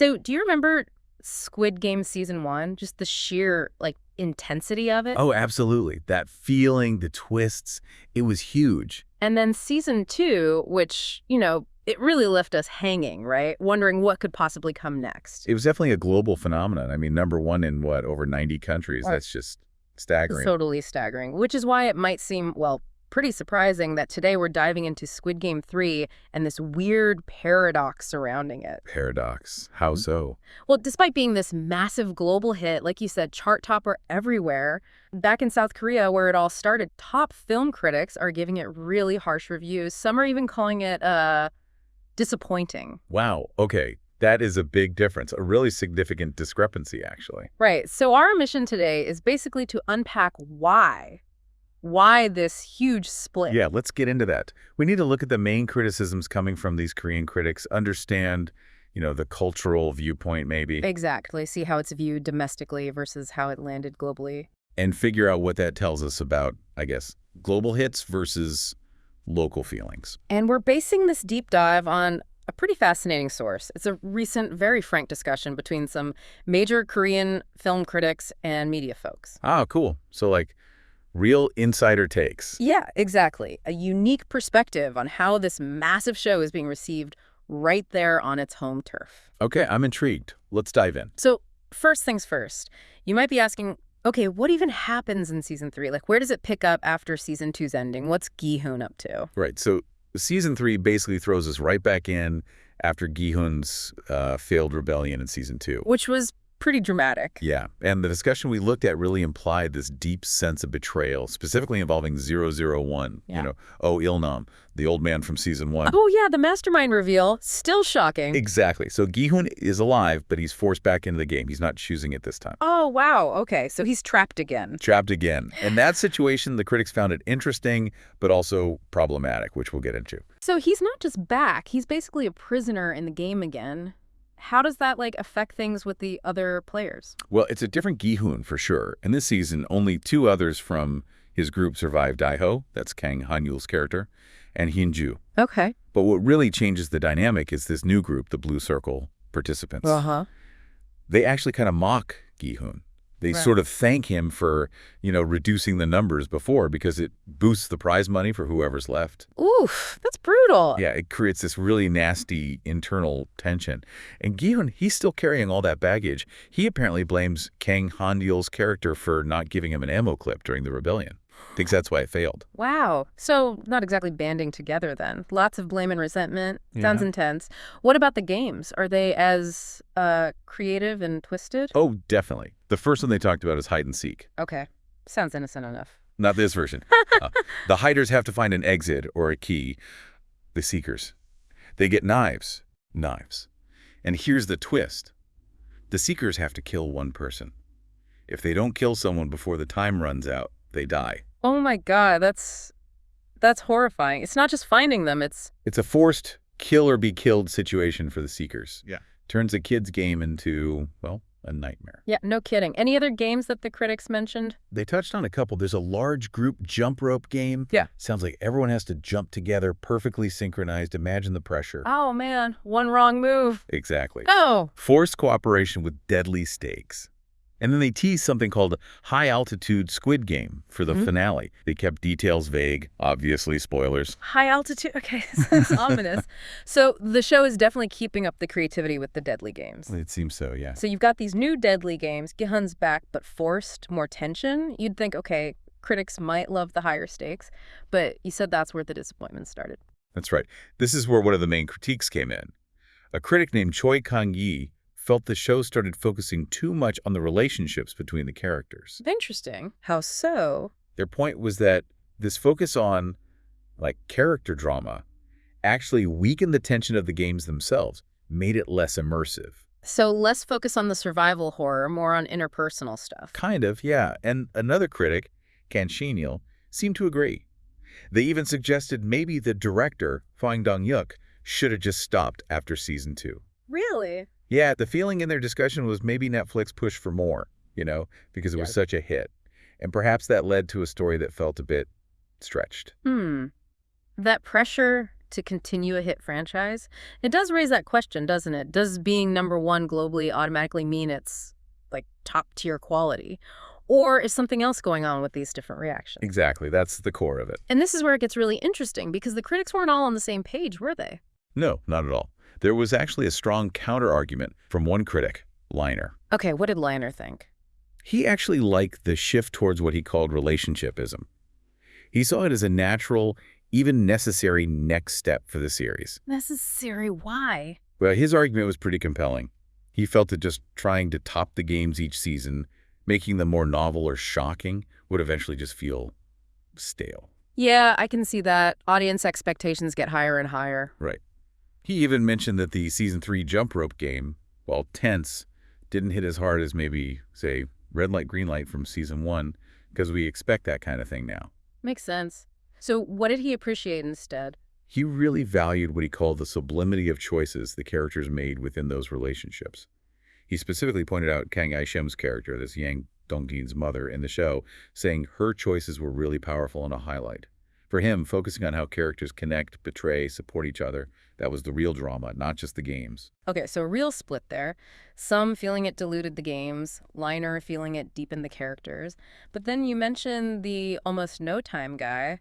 So do you remember Squid Game season 1? Just the sheer, intensity of it? Oh, absolutely. That feeling, the twists, it was huge. And then season 2, which, it really left us hanging, right? Wondering what could possibly come next. It was definitely a global phenomenon. I mean, #1 in over 90 countries. Right. That's just staggering. Totally staggering, which is why it might seem, pretty surprising that today we're diving into Squid Game 3 and this weird paradox surrounding it. Paradox. How so? Well, despite being this massive global hit, like you said, chart topper everywhere, back in South Korea where it all started, top film critics are giving it really harsh reviews. Some are even calling it disappointing. Wow. Okay. That is a big difference, a really significant discrepancy, actually. Right. So our mission today is basically to unpack why this huge split. Yeah, let's get into that. We need to look at the main criticisms coming from these Korean critics, understand, the cultural viewpoint maybe. Exactly. See how it's viewed domestically versus how it landed globally. And figure out what that tells us about, I guess, global hits versus local feelings. And we're basing this deep dive on a pretty fascinating source. It's a recent, very frank discussion between some major Korean film critics and media folks. Ah, cool. So real insider takes. Yeah, exactly. A unique perspective on how this massive show is being received right there on its home turf. Okay, I'm intrigued. Let's dive in. So first things first, you might be asking, okay, what even happens in season 3? Where does it pick up after season 2's ending? What's Gi-hoon up to? Right, so season 3 basically throws us right back in after Gi-hoon's failed rebellion in season 2. Which was pretty dramatic. Yeah, and the discussion we looked at really implied this deep sense of betrayal, specifically involving 001, Oh Il-nam, the old man from season 1. Oh yeah, the mastermind reveal, still shocking. Exactly. So Gi-hoon is alive, but he's forced back into the game. He's not choosing it this time. Oh, wow. Okay, so he's trapped again. Trapped again. In that situation, the critics found it interesting, but also problematic, which we'll get into. So he's not just back, he's basically a prisoner in the game again. How does that, affect things with the other players? Well, it's a different Gi-hoon for sure. In this season, only 2 others from his group survived. Daiho, that's Kang Han-yul's character, and Hyun-ju. Okay. But what really changes the dynamic is this new group, the Blue Circle participants. Uh-huh. They actually kind of mock Gi-hoon. They sort of thank him for, reducing the numbers before because it boosts the prize money for whoever's left. Oof, that's brutal. Yeah, it creates this really nasty internal tension. And Gi-hoon, he's still carrying all that baggage. He apparently blames Kang Han-yul's character for not giving him an ammo clip during the rebellion. Thinks that's why it failed. Wow. So not exactly banding together then. Lots of blame and resentment. Sounds intense. What about the games? Are they as creative and twisted? Oh, definitely. The first one they talked about is hide and seek. Okay. Sounds innocent enough. Not this version. The hiders have to find an exit or a key. The seekers, they get knives. Knives. And here's the twist. The seekers have to kill one person. If they don't kill someone before the time runs out, they die. Oh my God, that's horrifying. It's not just finding them, it's a forced kill or be killed situation for the seekers. Yeah. Turns a kid's game into, a nightmare. Yeah, no kidding. Any other games that the critics mentioned? They touched on a couple. There's a large group jump rope game. Yeah. Sounds like everyone has to jump together, perfectly synchronized. Imagine the pressure. Oh man, one wrong move. Exactly. Oh. Forced cooperation with deadly stakes. And then they teased something called high-altitude Squid Game for the finale. They kept details vague, obviously spoilers. High altitude? Okay, that's ominous. So the show is definitely keeping up the creativity with the deadly games. It seems so, yeah. So you've got these new deadly games, Gi-hun's back, but forced, more tension. You'd think, okay, critics might love the higher stakes, but you said that's where the disappointment started. That's right. This is where one of the main critiques came in. A critic named Choi Kang-yi felt the show started focusing too much on the relationships between the characters. Interesting. How so? Their point was that this focus on, character drama actually weakened the tension of the games themselves, made it less immersive. So less focus on the survival horror, more on interpersonal stuff. Kind of, yeah. And another critic, Kan Shin-il, seemed to agree. They even suggested maybe the director, Hwang Dong-yuk, should have just stopped after season 2. Really? Yeah, the feeling in their discussion was maybe Netflix pushed for more, because it was such a hit. And perhaps that led to a story that felt a bit stretched. That pressure to continue a hit franchise? It does raise that question, doesn't it? Does being #1 globally automatically mean it's, like, top-tier quality? Or is something else going on with these different reactions? Exactly. That's the core of it. And this is where it gets really interesting, because the critics weren't all on the same page, were they? No, not at all. There was actually a strong counter-argument from one critic, Liner. Okay, what did Liner think? He actually liked the shift towards what he called relationshipism. He saw it as a natural, even necessary next step for the series. Necessary? Why? Well, his argument was pretty compelling. He felt that just trying to top the games each season, making them more novel or shocking, would eventually just feel stale. Yeah, I can see that. Audience expectations get higher and higher. Right. He even mentioned that the Season 3 jump rope game, while tense, didn't hit as hard as maybe, say, red light, green light from Season 1, because we expect that kind of thing now. Makes sense. So what did he appreciate instead? He really valued what he called the sublimity of choices the characters made within those relationships. He specifically pointed out Kang Aishem's character, this Yang Dongjin's mother in the show, saying her choices were really powerful and a highlight. For him, focusing on how characters connect, betray, support each other, that was the real drama, not just the games. Okay, so a real split there. Some feeling it diluted the games, Liner feeling it deepened the characters. But then you mentioned the almost no time guy.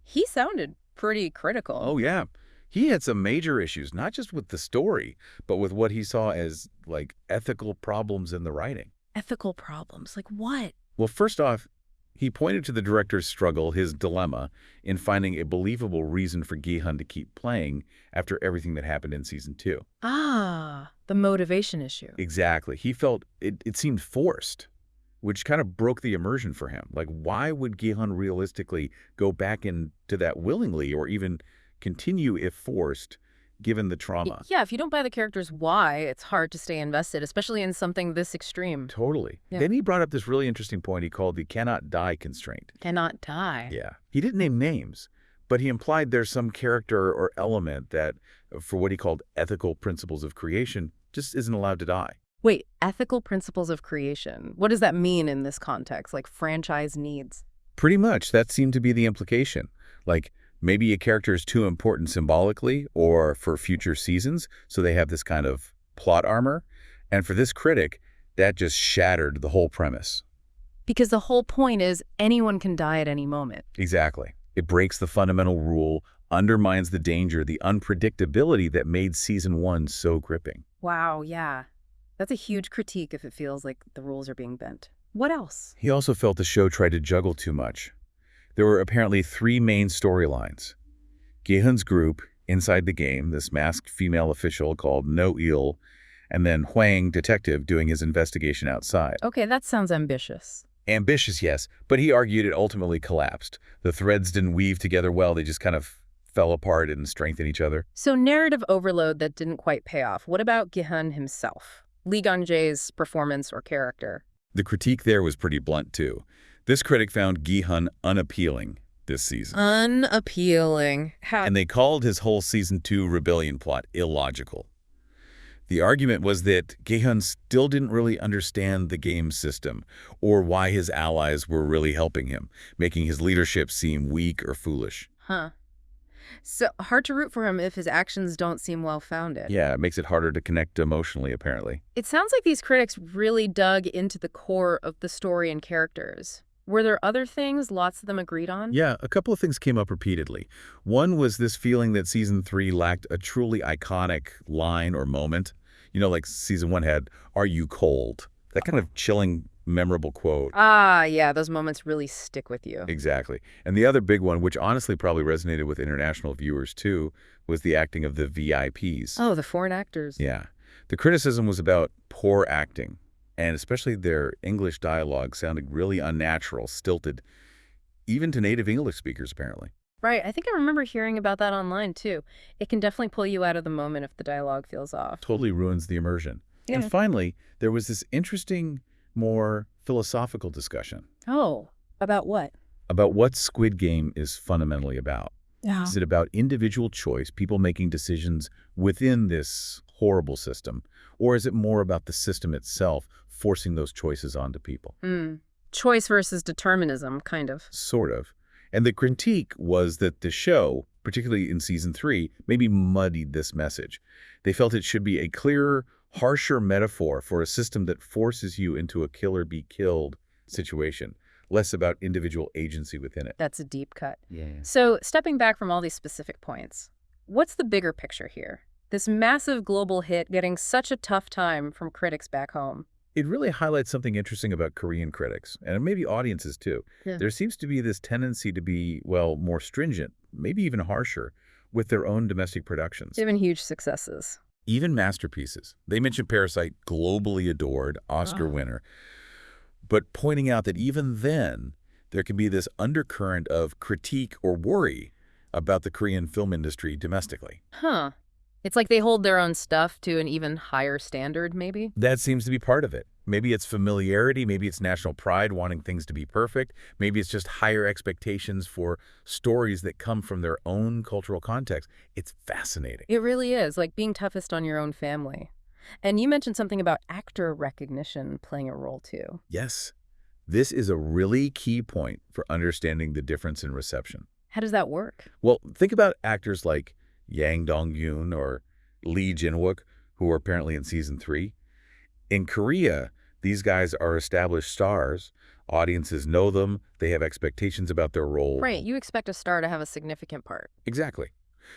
He sounded pretty critical. Oh, yeah. He had some major issues, not just with the story, but with what he saw as, like, ethical problems in the writing. Ethical problems? Like what? Well, first off, he pointed to the director's struggle, his dilemma, in finding a believable reason for Gi-hun to keep playing after everything that happened in Season 2. Ah, the motivation issue. Exactly. He felt it seemed forced, which kind of broke the immersion for him. Like, why would Gi-hun realistically go back into that willingly or even continue if forced, given the trauma? Yeah, if you don't buy the character's why, it's hard to stay invested, especially in something this extreme. Totally. Yeah. Then he brought up this really interesting point he called the cannot die constraint. Cannot die. Yeah. He didn't name names, but he implied there's some character or element that, for what he called ethical principles of creation, just isn't allowed to die. Wait, ethical principles of creation. What does that mean in this context? Like franchise needs? Pretty much. That seemed to be the implication. Like, maybe a character is too important symbolically or for future seasons, so they have this kind of plot armor. And for this critic, that just shattered the whole premise. Because the whole point is anyone can die at any moment. Exactly. It breaks the fundamental rule, undermines the danger, the unpredictability that made Season 1 so gripping. Wow, yeah. That's a huge critique if it feels like the rules are being bent. What else? He also felt the show tried to juggle too much. There were apparently 3 main storylines. Gi-hun's group, inside the game, this masked female official called No-Il, and then Hwang, detective, doing his investigation outside. Okay, that sounds ambitious. Ambitious, yes, but he argued it ultimately collapsed. The threads didn't weave together well, they just kind of fell apart and strengthened each other. So narrative overload that didn't quite pay off. What about Gi-hun himself? Lee Gun-jae's performance or character? The critique there was pretty blunt, too. This critic found Gi-hun unappealing this season. Unappealing. How? And they called his whole Season 2 rebellion plot illogical. The argument was that Gi-hun still didn't really understand the game system or why his allies were really helping him, making his leadership seem weak or foolish. Huh. So hard to root for him if his actions don't seem well-founded. Yeah, it makes it harder to connect emotionally, apparently. It sounds like these critics really dug into the core of the story and characters. Were there other things lots of them agreed on? Yeah, a couple of things came up repeatedly. One was this feeling that Season 3 lacked a truly iconic line or moment. You know, like Season 1 had, "Are you cold?" That kind of chilling, memorable quote. Ah, yeah, those moments really stick with you. Exactly. And the other big one, which honestly probably resonated with international viewers too, was the acting of the VIPs. Oh, the foreign actors. Yeah. The criticism was about poor acting, and especially their English dialogue sounded really unnatural, stilted, even to native English speakers, apparently. Right, I think I remember hearing about that online, too. It can definitely pull you out of the moment if the dialogue feels off. Totally ruins the immersion. Yeah. And finally, there was this interesting, more philosophical discussion Oh, about what? about what Squid Game is fundamentally about. Yeah. Is it about individual choice, people making decisions within this horrible system, or is it more about the system itself forcing those choices onto people? Choice versus determinism, kind of. Sort of. And the critique was that the show, particularly in Season 3, maybe muddied this message. They felt it should be a clearer, harsher metaphor for a system that forces you into a kill-or-be-killed situation, less about individual agency within it. That's a deep cut. Yeah. So, stepping back from all these specific points, what's the bigger picture here? This massive global hit getting such a tough time from critics back home. It really highlights something interesting about Korean critics, and maybe audiences too. Yeah. There seems to be this tendency to be, well, more stringent, maybe even harsher, with their own domestic productions. They've been huge successes. Even masterpieces. They mentioned Parasite, globally adored, Oscar winner, but pointing out that even then, there can be this undercurrent of critique or worry about the Korean film industry domestically. Huh. It's like they hold their own stuff to an even higher standard, maybe? That seems to be part of it. Maybe it's familiarity, maybe it's national pride, wanting things to be perfect, maybe it's just higher expectations for stories that come from their own cultural context. It's fascinating. It really is, like being toughest on your own family. And you mentioned something about actor recognition playing a role, too. Yes, this is a really key point for understanding the difference in reception. How does that work? Well, think about actors like Yang Dong-yoon or Lee Jin-wook, who are apparently in Season 3. In Korea, these guys are established stars. Audiences know them. They have expectations about their role. Right, you expect a star to have a significant part. Exactly.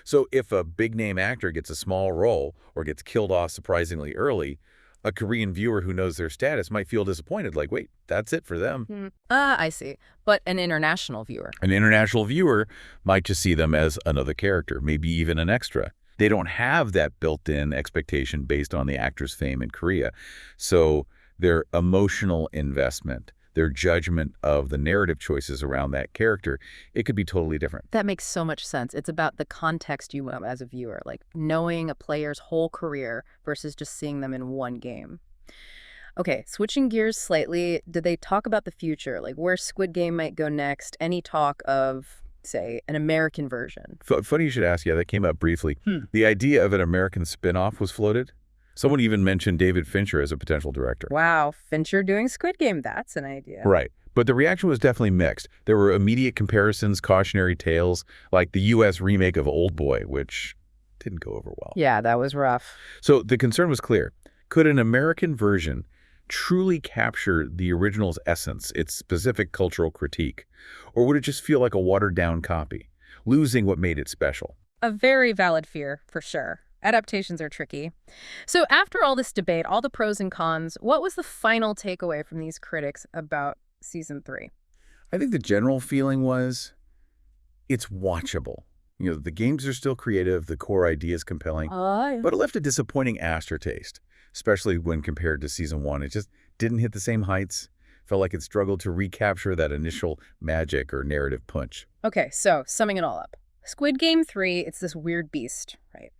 So if a big-name actor gets a small role or gets killed off surprisingly early, a Korean viewer who knows their status might feel disappointed, like, wait, that's it for them. I see. But an international viewer. An international viewer might just see them as another character, maybe even an extra. They don't have that built-in expectation based on the actor's fame in Korea. So their emotional investment, their judgment of the narrative choices around that character, it could be totally different. That makes so much sense. It's about the context you have as a viewer, like knowing a player's whole career versus just seeing them in one game. Okay, switching gears slightly, did they talk about the future, like where Squid Game might go next? Any talk of, say, an American version? Funny you should ask. Yeah, that came up briefly. The idea of an American spin-off was floated. Someone even mentioned David Fincher as a potential director. Wow, Fincher doing Squid Game, that's an idea. Right. But the reaction was definitely mixed. There were immediate comparisons, cautionary tales, like the U.S. remake of Old Boy, which didn't go over well. Yeah, that was rough. So the concern was clear. Could an American version truly capture the original's essence, its specific cultural critique? Or would it just feel like a watered-down copy, losing what made it special? A very valid fear, for sure. Adaptations are tricky. So after all this debate, all the pros and cons, what was the final takeaway from these critics about Season 3? I think the general feeling was it's watchable. You know, the games are still creative, the core idea is compelling, but it left a disappointing aftertaste, especially when compared to Season 1. It just didn't hit the same heights. Felt like it struggled to recapture that initial magic or narrative punch. Okay, so summing it all up. Squid Game 3, it's this weird beast, right?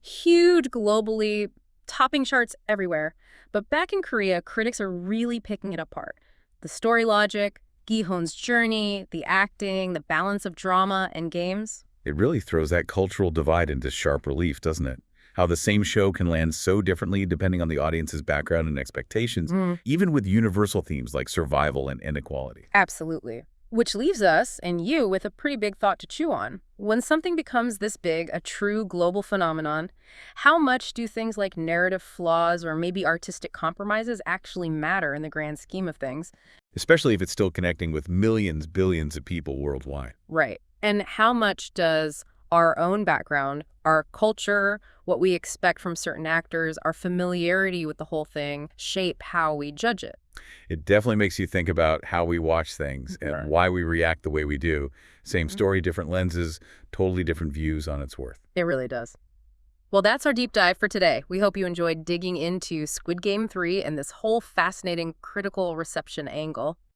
Huge globally, topping charts everywhere. But back in Korea, critics are really picking it apart. The story logic, Gi-hoon's journey, the acting, the balance of drama and games. It really throws that cultural divide into sharp relief, doesn't it? How the same show can land so differently depending on the audience's background and expectations, even with universal themes like survival and inequality. Absolutely. Which leaves us and you with a pretty big thought to chew on. When something becomes this big, a true global phenomenon, how much do things like narrative flaws or maybe artistic compromises actually matter in the grand scheme of things? Especially if it's still connecting with millions, billions of people worldwide. Right. And how much does our own background, our culture, what we expect from certain actors, our familiarity with the whole thing shape how we judge it? It definitely makes you think about how we watch things and why we react the way we do. Same story, different lenses, totally different views on its worth. It really does. Well, that's our deep dive for today. We hope you enjoyed digging into Squid Game 3 and this whole fascinating critical reception angle.